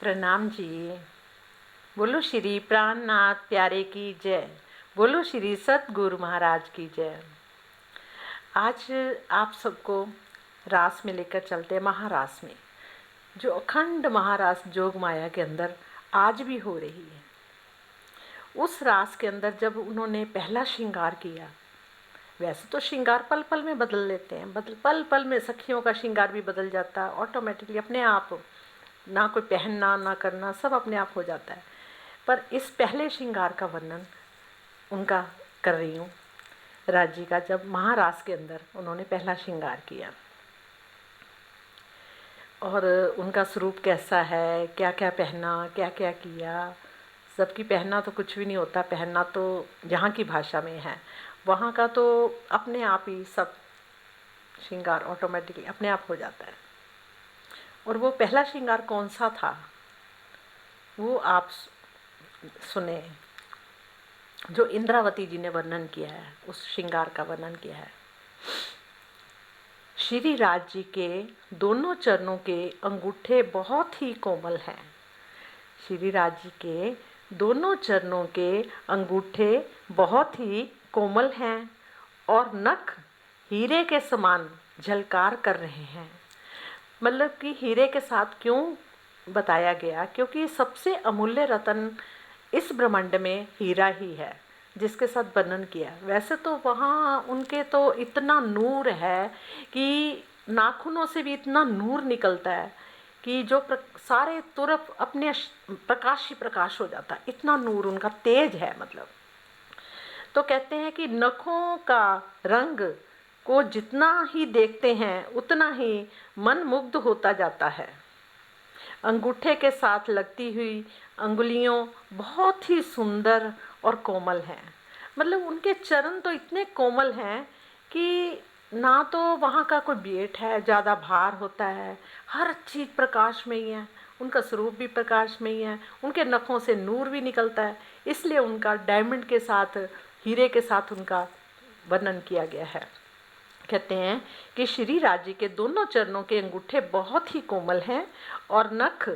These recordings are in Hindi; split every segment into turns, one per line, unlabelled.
प्रणाम जी। बोलो श्री प्राणनाथ प्यारे की जय। बोलो श्री सतगुरु महाराज की जय। आज आप सबको रास में लेकर चलते हैं, महारास में, जो अखंड महारास जोग माया के अंदर आज भी हो रही है। उस रास के अंदर जब उन्होंने पहला श्रृंगार किया, वैसे तो श्रृंगार पल पल में बदल लेते हैं, पल पल में सखियों का श्रृंगार भी बदल जाता है ऑटोमेटिकली, अपने आप, ना कोई पहनना ना करना, सब अपने आप हो जाता है। पर इस पहले श्रृंगार का वर्णन उनका कर रही हूँ, राज जी का, जब महारास के अंदर उन्होंने पहला श्रृंगार किया और उनका स्वरूप कैसा है, क्या क्या पहना, क्या क्या किया। सबकी पहना तो कुछ भी नहीं होता, पहनना तो यहाँ की भाषा में है, वहाँ का तो अपने आप ही सब श्रृंगार ऑटोमेटिकली अपने आप हो जाता है। और वो पहला श्रृंगार कौन सा था वो आप सुने, जो इंद्रावती जी ने वर्णन किया है, उस श्रृंगार का वर्णन किया है। श्री राज जी के दोनों चरणों के अंगूठे बहुत ही कोमल हैं। श्री राज जी के दोनों चरणों के अंगूठे बहुत ही कोमल हैं और नख हीरे के समान झलकार कर रहे हैं। मतलब कि हीरे के साथ क्यों बताया गया, क्योंकि सबसे अमूल्य रत्न इस ब्रह्मांड में हीरा ही है, जिसके साथ वर्णन किया। वैसे तो वहाँ उनके तो इतना नूर है कि नाखूनों से भी इतना नूर निकलता है कि जो सारे तरफ अपने प्रकाश ही प्रकाश हो जाता है, इतना नूर उनका तेज है। मतलब तो कहते हैं कि नखों का रंग को जितना ही देखते हैं उतना ही मन मुग्ध होता जाता है। अंगूठे के साथ लगती हुई अंगुलियों बहुत ही सुंदर और कोमल हैं। मतलब उनके चरण तो इतने कोमल हैं कि ना तो वहाँ का कोई वेट है, ज़्यादा भार होता है, हर चीज़ प्रकाश में ही है, उनका स्वरूप भी प्रकाश में ही है, उनके नखों से नूर भी निकलता है, इसलिए उनका डायमंड के साथ, हीरे के साथ उनका वर्णन किया गया है। कहते हैं कि श्री राज जी के दोनों चरणों के अंगूठे बहुत ही कोमल हैं और नख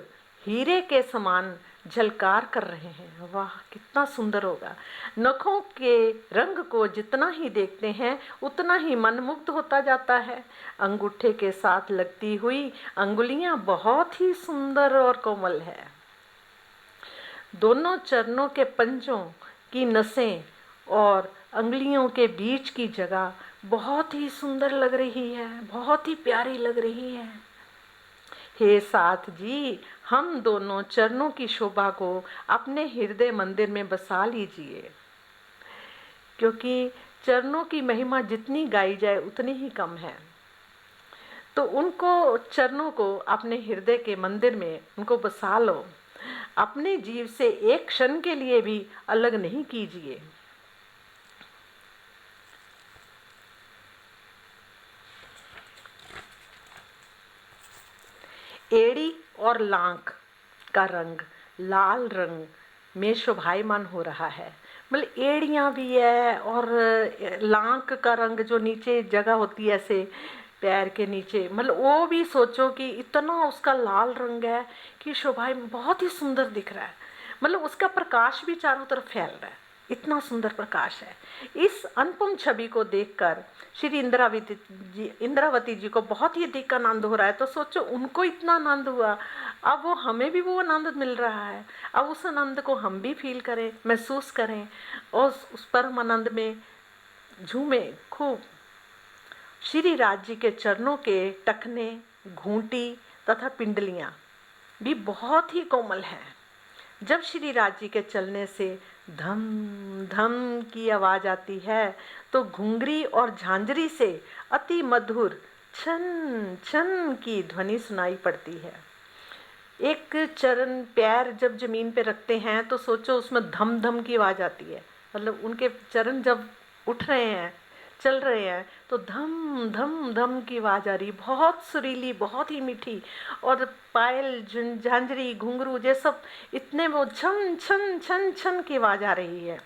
हीरे के समान झलकार कर रहे हैं। वाह, कितना सुंदर होगा। नखों के रंग को जितना ही देखते हैं उतना ही मन मुग्ध होता जाता है। अंगूठे के साथ लगती हुई अंगुलियां बहुत ही सुंदर और कोमल है। दोनों चरणों के पंजों की नसें और अंगुलियों के बीच की जगह बहुत ही सुंदर लग रही है, बहुत ही प्यारी लग रही है। हे साथ जी, हम दोनों चरणों की शोभा को अपने हृदय मंदिर में बसा लीजिए, क्योंकि चरणों की महिमा जितनी गाई जाए उतनी ही कम है। तो उनको, चरणों को अपने हृदय के मंदिर में उनको बसा लो, अपने जीव से एक क्षण के लिए भी अलग नहीं कीजिए। एड़ी और लांक का रंग लाल रंग में शोभायमान हो रहा है। मतलब एड़ियाँ भी है और लांक का रंग जो नीचे जगह होती है ऐसे पैर के नीचे, मतलब वो भी सोचो कि इतना उसका लाल रंग है कि शोभायमान बहुत ही सुंदर दिख रहा है। मतलब उसका प्रकाश भी चारों तरफ फैल रहा है, इतना सुंदर प्रकाश है। इस अनुपम छवि को देखकर श्री इंद्रावती जी को बहुत ही अधिक आनंद हो रहा है। तो सोचो, उनको इतना आनंद हुआ, अब वो हमें भी वो आनंद मिल रहा है। अब उस आनंद को हम भी फील करें, महसूस करें और उस परम आनंद में झूमे खूब। श्री राज जी के चरणों के टखने, घूंटी तथा पिंडलियाँ भी बहुत ही कोमल हैं। जब श्री राज जी के चलने से धम धम की आवाज़ आती है तो घुंघरी और झांझरी से अति मधुर छन छन की ध्वनि सुनाई पड़ती है। एक चरण, पैर जब जमीन पे रखते हैं तो सोचो उसमें धम धम की आवाज़ आती है। मतलब उनके चरण जब उठ रहे हैं, चल रहे हैं, तो धम धम धम की आवाज़ आ रही, बहुत सुरीली, बहुत ही मीठी। और पायल, झांझरी, घुंघरू ये सब इतने, वो छन छन छन छन की आवाज़ आ रही है।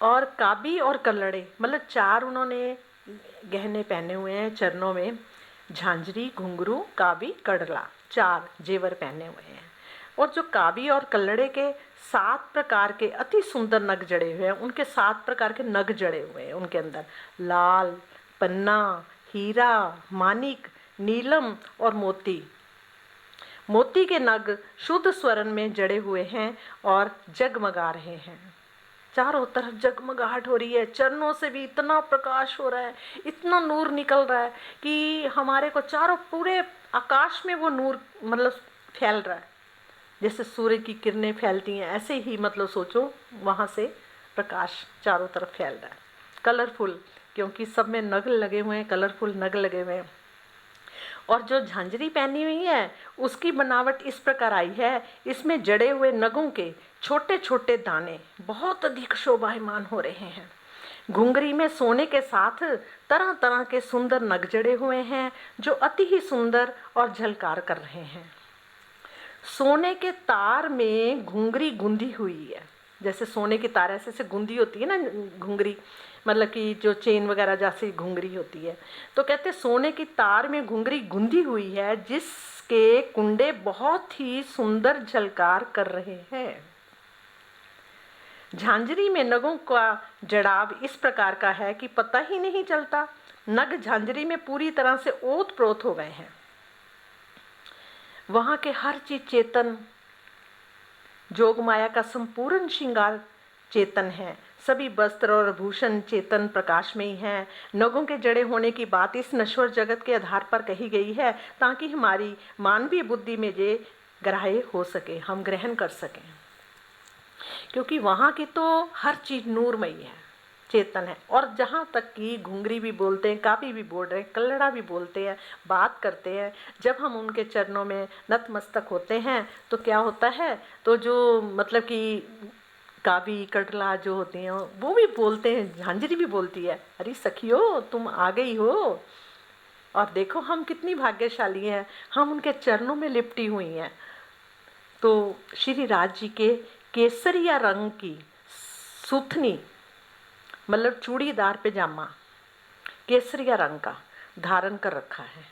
और काबी और कलड़े, मतलब चार उन्होंने गहने पहने हुए हैं चरणों में, झांझरी, घुंघरू, कावी, कड़ला, 4 जेवर पहने हुए हैं। और जो कावी और कल्लड़े के 7 प्रकार के अति सुंदर नग जड़े हुए हैं, उनके 7 प्रकार के नग जड़े हुए हैं उनके अंदर, लाल, पन्ना, हीरा, मानिक, नीलम और मोती। मोती के नग शुद्ध स्वर्ण में जड़े हुए हैं और जगमगा रहे हैं। चारों तरफ जगमगाहट हो रही है, चरणों से भी इतना प्रकाश हो रहा है, इतना नूर निकल रहा है कि हमारे को चारों पूरे आकाश में वो नूर मतलब फैल रहा है। जैसे सूर्य की किरणें फैलती हैं, ऐसे ही मतलब सोचो वहाँ से प्रकाश चारों तरफ फैल रहा है। कलरफुल, क्योंकि सब में नग लगे हुए हैं, कलरफुल नग लगे हुए हैं। और जो झांझरी पहनी हुई है उसकी बनावट इस प्रकार आई है, इसमें जड़े हुए नगों के छोटे छोटे दाने बहुत अधिक शोभायमान हो रहे हैं। घुंघरी में सोने के साथ तरह तरह के सुंदर नग जड़े हुए हैं जो अति ही सुंदर और झलकार कर रहे हैं। सोने के तार में घुंघरी गुंदी हुई है, जैसे सोने की तार ऐसे गुंदी होती है ना घुंघरी, मतलब कि जो चेन वगैरह जैसी घुंघरी होती है, तो कहते सोने की तार में घुंघरी गुंदी हुई है जिसके कुंडे बहुत ही सुंदर झलकार कर रहे हैं। झांझरी में नगों का जड़ाव इस प्रकार का है कि पता ही नहीं चलता। नग झांझरी में पूरी तरह से ओत प्रोत हो गए हैं। वहाँ के हर चीज चेतन, जोग माया का संपूर्ण श्रृंगार चेतन है। सभी वस्त्र और भूषण चेतन प्रकाश में ही हैं। नगों के जड़े होने की बात इस नश्वर जगत के आधार पर कही गई है ताकि हमारी मानवीय बुद्धि में ये ग्राह्य हो सके, हम ग्रहण कर सकें। क्योंकि वहाँ की तो हर चीज नूरमयी है, चेतन है। और जहाँ तक कि घुंघरी भी बोलते हैं, कावी भी बोल रहे हैं, कल्लड़ा भी बोलते हैं, बात करते हैं, जब हम उनके चरणों में नतमस्तक होते हैं तो क्या होता है, तो जो मतलब कि कावी कटला जो होती हैं वो भी बोलते हैं, झांझरी भी बोलती है, अरे सखियो तुम आ गई हो और देखो हम कितनी भाग्यशाली हैं, हम उनके चरणों में लिपटी हुई हैं। तो श्री राज जी के केसरिया रंग की सुथनी, मतलब चूड़ीदार पैजामा केसरिया रंग का धारण कर रखा है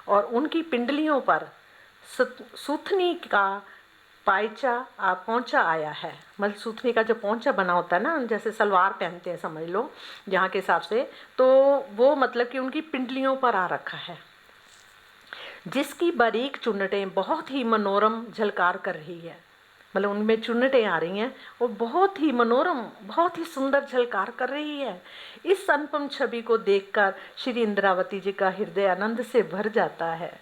और उनकी पिंडलियों पर सुथनी का पायचा पौंचा आया है। मतलब सुथनी का जो पौंचा बना होता है ना, जैसे सलवार पहनते हैं समझ लो यहाँ के हिसाब से, तो वो मतलब कि उनकी पिंडलियों पर आ रखा है, जिसकी बारीक चुन्नटें बहुत ही मनोरम झलकार कर रही है। मतलब उनमें चुन्नटें आ रही हैं और बहुत ही मनोरम, बहुत ही सुंदर झलकार कर रही है। इस अनुपम छवि को देखकर श्री इंद्रावती जी का हृदय आनंद से भर जाता है।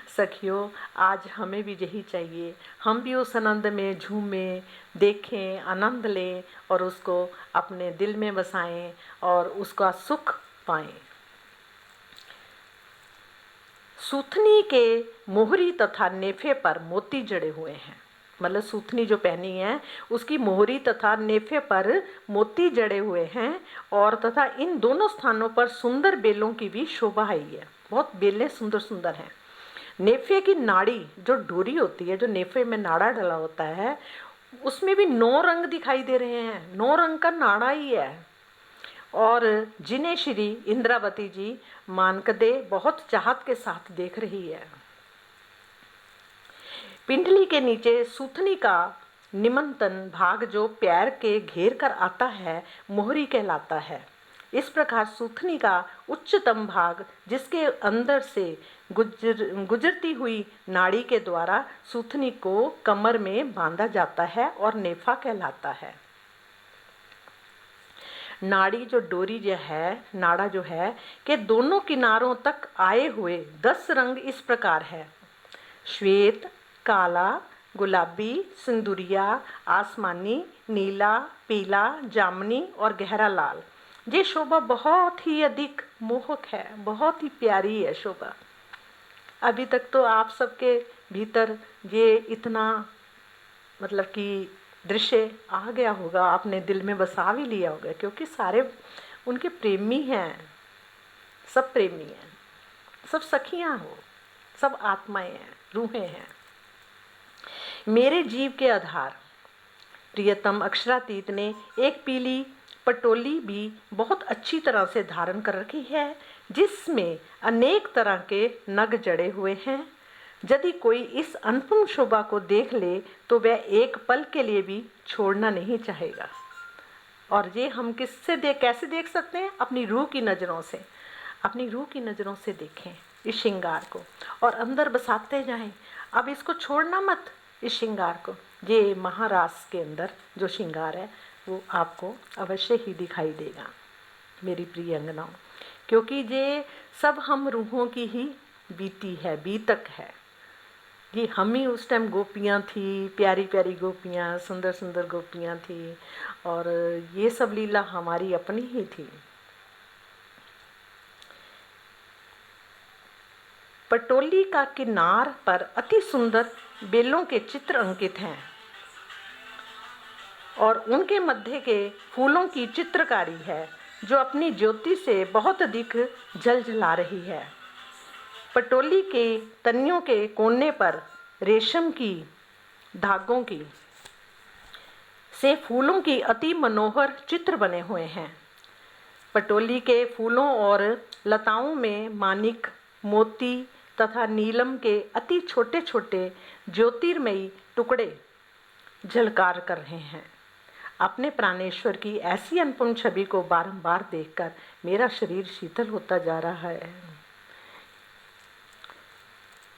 सखियों, आज हमें भी यही चाहिए, हम भी उस आनंद में झूमें, देखें, आनंद लें और उसको अपने दिल में बसाएं और उसका सुख पाएं। सूथनी के मोहरी तथा नेफे पर मोती जड़े हुए हैं। मतलब सूथनी जो पहनी है उसकी मोहरी तथा नेफे पर मोती जड़े हुए हैं और तथा इन दोनों स्थानों पर सुंदर बेलों की भी शोभा आई है। बहुत बेलें सुंदर सुंदर हैं। नेफे की नाड़ी जो डोरी होती है, जो नेफे में नाड़ा डला होता है, उसमें भी 9 रंग दिखाई दे रहे हैं। 9 रंग का नाड़ा ही है और जिन्हें श्री इंद्रावती जी मानकदे बहुत चाहत के साथ देख रही है। पिंडली के नीचे सूथनी का निमंत्रण भाग जो पैर के घेर कर आता है मोहरी कहलाता है। इस प्रकार सूथनी का उच्चतम भाग जिसके अंदर से गुजरती हुई नाड़ी के द्वारा सूथनी को कमर में बांधा जाता है और नेफा कहलाता है। नाड़ी जो डोरी जो है, नाड़ा जो है के दोनों किनारों तक आए हुए 10 रंग इस प्रकार है: श्वेत, काला, गुलाबी, सिंदूरिया, आसमानी, नीला, पीला, जामुनी और गहरा लाल। ये शोभा बहुत ही अधिक मोहक है, बहुत ही प्यारी है शोभा। अभी तक तो आप सबके भीतर ये इतना मतलब कि दृश्य आ गया होगा, आपने दिल में बसा भी लिया होगा, क्योंकि सारे उनके प्रेमी हैं, सब प्रेमी हैं, सब सखियां हो, सब आत्माएं हैं, रूहें हैं। मेरे जीव के आधार प्रियतम अक्षरातीत ने एक पीली पटोली भी बहुत अच्छी तरह से धारण कर रखी है। जिसमें अनेक तरह के नग जड़े हुए हैं। यदि कोई इस अनुपम शोभा को देख ले तो वह एक पल के लिए भी छोड़ना नहीं चाहेगा। और ये हम कैसे देख सकते हैं? अपनी रूह की नज़रों से। अपनी रूह की नज़रों से देखें इस श्रृंगार को और अंदर बसाते जाएं। अब इसको छोड़ना मत, इस श्रृंगार को। ये महारास के अंदर जो श्रृंगार है वो आपको अवश्य ही दिखाई देगा मेरी प्रिय अंगनाओं, क्योंकि ये सब हम रूहों की ही बीतक है। ये हम ही उस टाइम गोपियाँ थी, प्यारी प्यारी गोपियाँ, सुंदर सुंदर गोपियाँ थी, और ये सब लीला हमारी अपनी ही थी। पटोली का किनार पर अति सुंदर बेलों के चित्र अंकित हैं और उनके मध्य के फूलों की चित्रकारी है जो अपनी ज्योति से बहुत अधिक झलझला रही है। पटोली के तनियों के कोने पर रेशम की धागों की से फूलों की अति मनोहर चित्र बने हुए हैं। पटोली के फूलों और लताओं में मानिक, मोती तथा नीलम के अति छोटे छोटे ज्योतिर्मयी टुकड़े झलकार कर रहे हैं। अपने प्राणेश्वर की ऐसी अनुपम छवि को बारंबार देखकर मेरा शरीर शीतल होता जा रहा है।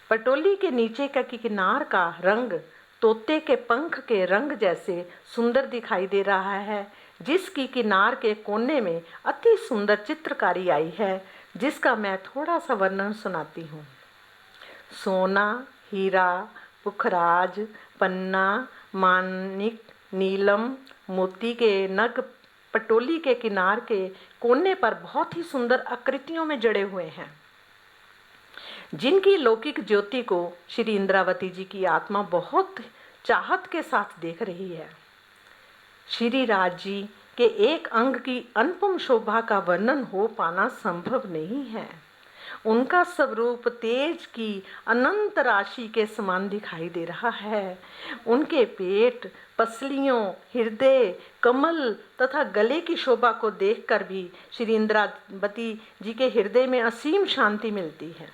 पटोली के नीचे का किनार का रंग तोते के पंख के रंग जैसे सुंदर दिखाई दे रहा है, जिसकी किनार के कोने में अति सुंदर चित्रकारी आई है, जिसका मैं थोड़ा सा वर्णन सुनाती हूँ। सोना, हीरा, पुखराज, पन्ना, मानिक, नीलम, मोती के नग पटोली के किनार के कोने पर बहुत ही सुंदर आकृतियों में जड़े हुए हैं, जिनकी लौकिक ज्योति को श्री इंद्रावती जी की आत्मा बहुत चाहत के साथ देख रही है। श्री राज जी के एक अंग की अनुपम शोभा का वर्णन हो पाना संभव नहीं है। उनका स्वरूप तेज की अनंत राशि के समान दिखाई दे रहा है। उनके पेट, पसलियों, हृदय, कमल तथा गले की शोभा को देखकर भी श्री इंद्रावती जी के हृदय में असीम शांति मिलती है।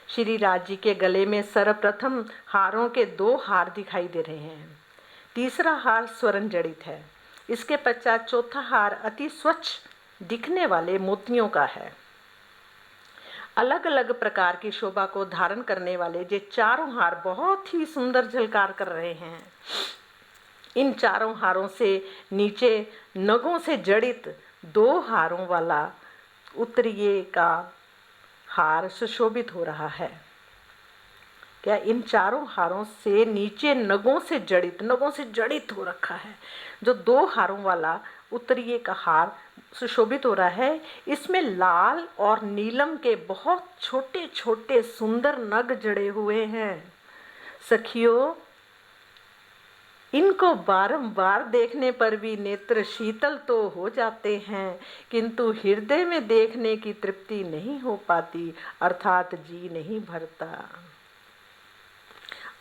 श्री राज जी के गले में सर्वप्रथम हारों के 2 हार दिखाई दे रहे हैं। तीसरा हार स्वर्ण जड़ित है। इसके पश्चात चौथा हार अति स्वच्छ दिखने वाले मोतियों का है। अलग अलग प्रकार की शोभा को धारण करने वाले ये चारों हार बहुत ही सुंदर झलकार कर रहे हैं। इन चारों हारों से नीचे नगों से जड़ित 2 हारों वाला उत्तरीय का हार सुशोभित हो रहा है। क्या इन चारों हारों से नीचे नगों से जड़ित हो रखा है। जो 2 हारों वाला उत्तरीय का हार सुशोभित हो रहा है, इसमें लाल और नीलम के बहुत छोटे छोटे सुंदर नग जड़े हुए हैं। सखियों, इनको बारंबार देखने पर भी नेत्र शीतल तो हो जाते हैं, किंतु हृदय में देखने की तृप्ति नहीं हो पाती, अर्थात जी नहीं भरता।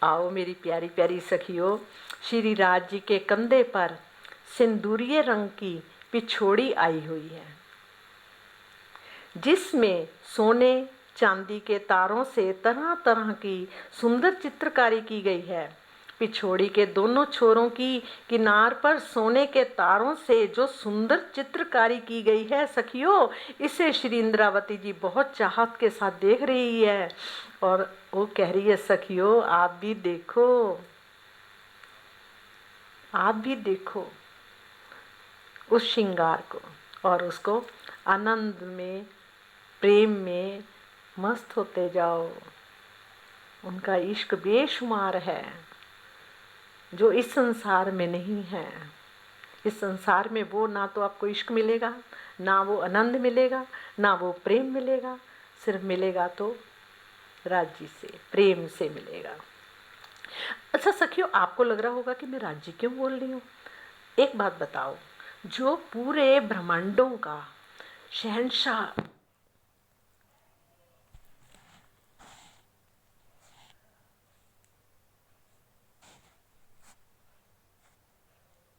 आओ मेरी प्यारी प्यारी सखियों, श्री राज जी के कंधे पर सिंदूरीय रंग की पिछोड़ी आई हुई है, जिसमें सोने चांदी के तारों से तरह तरह की सुंदर चित्रकारी की गई है। पिछोड़ी के दोनों छोरों की किनार पर सोने के तारों से जो सुंदर चित्रकारी की गई है सखियों, इसे श्री इंद्रावती जी बहुत चाहत के साथ देख रही है और वो कह रही है, सखियों आप भी देखो उस श्रृंगार को और उसको आनंद में, प्रेम में मस्त होते जाओ। उनका इश्क बेशुमार है जो इस संसार में नहीं है। इस संसार में वो ना तो आपको इश्क मिलेगा, ना वो आनंद मिलेगा, ना वो प्रेम मिलेगा। सिर्फ मिलेगा तो राज जी से, प्रेम से मिलेगा। अच्छा सखियों, आपको लग रहा होगा कि मैं राज जी क्यों बोल रही हूँ। एक बात बताओ, जो पूरे ब्रह्मांडों का शहंशाह